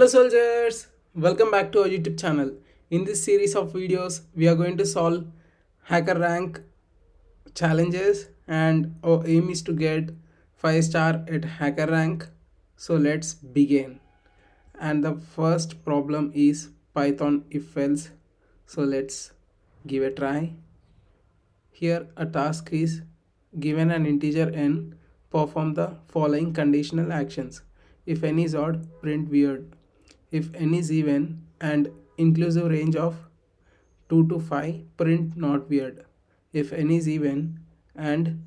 Hello soldiers, welcome back to our YouTube channel. In this series of videos, we are going to solve Hackerrank challenges and our aim is to get 5 star at Hackerrank. So let's begin. And the first problem is Python if-else. So let's give a try. Here a task is given an integer n, perform the following conditional actions. If n is odd, print weird. If n is even and inclusive range of 2 to 5, print not weird. If n is even and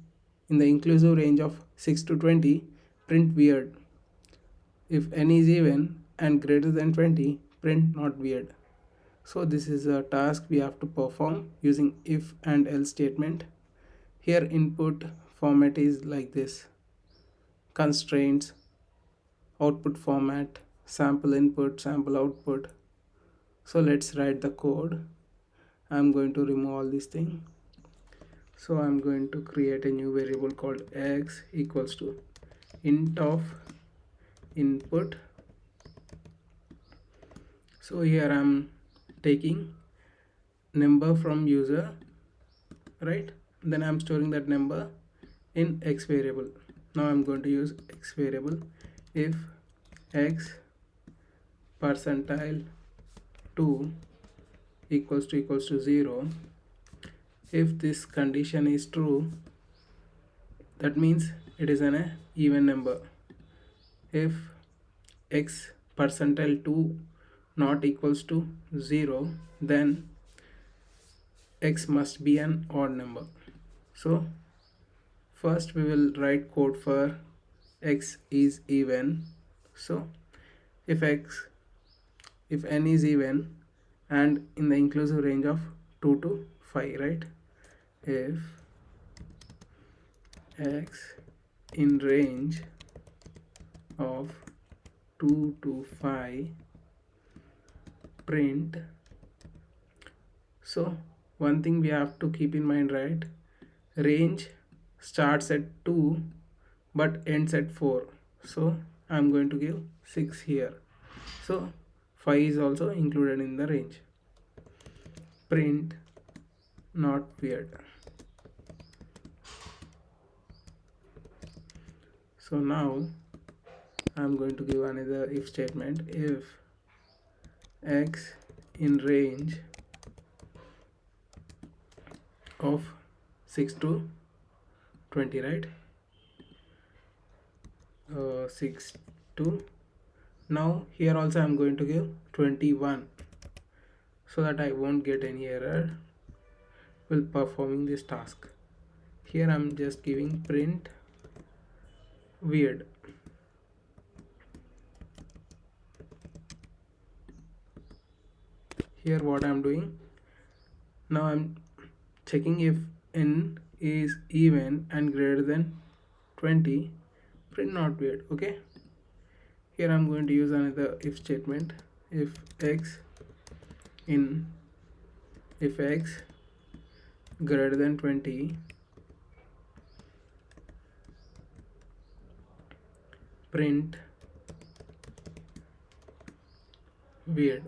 in the inclusive range of 6 to 20, print weird. If n is even and greater than 20, print not weird. So this is a task we have to perform using if and else statement. Here input format is like this: constraints, output format, sample input, sample output. So let's write the code. I'm going to remove all these things. So I'm going to create a new variable called x equals to int of input. So here I'm taking number from user, right? Then I'm storing that number in x variable. Now I'm going to use x variable if x percentile 2 equals to 0. If this condition is true, that means it is an even number. If x percentile 2 not equals to 0, then x must be an odd number. So first we will write code for x is even. So if n is even and in the inclusive range of 2 to 5, right? If x in range of 2 to 5, print. So one thing we have to keep in mind, right? Range starts at 2 but ends at 4. So I'm going to give 6 here. So 5 is also included in the range. Print not weird. So now I'm going to give another if statement. If x in range of 6 to 20, right? 6 to, now here also I'm going to give 21 so that I won't get any error while performing this task. Here I'm just giving print weird. Here what I'm doing, now I'm checking if n is even and greater than 20, print not weird. Okay, here I'm going to use another if statement. If x greater than 20, print weird.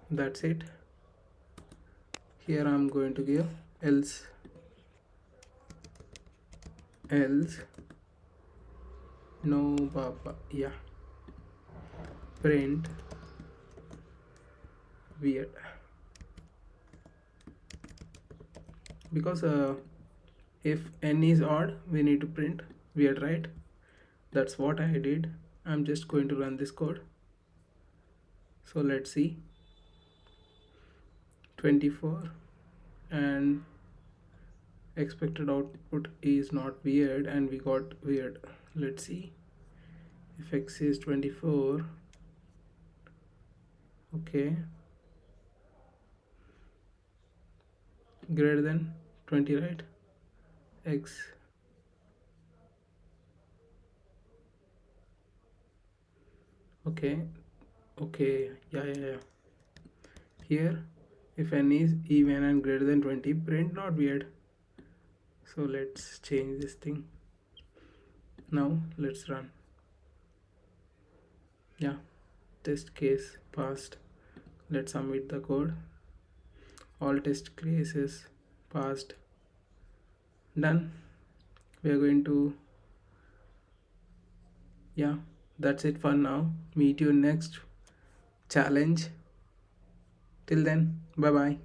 That's it. Here I'm going to give else no baba, yeah, print weird, because if n is odd we need to print weird, right? That's what I did. I'm just going to run this code. So let's see, 24 and expected output is not weird and we got weird. Let's see, if x is 24, okay, greater than 20, right? X okay, yeah. Here if n is even and greater than 20, print not weird. So let's change this thing. Now let's run. Yeah, test case passed. Let's submit the code. All test cases passed. Done. We are going to, yeah, that's it for now. Meet you next challenge. Till then, bye bye.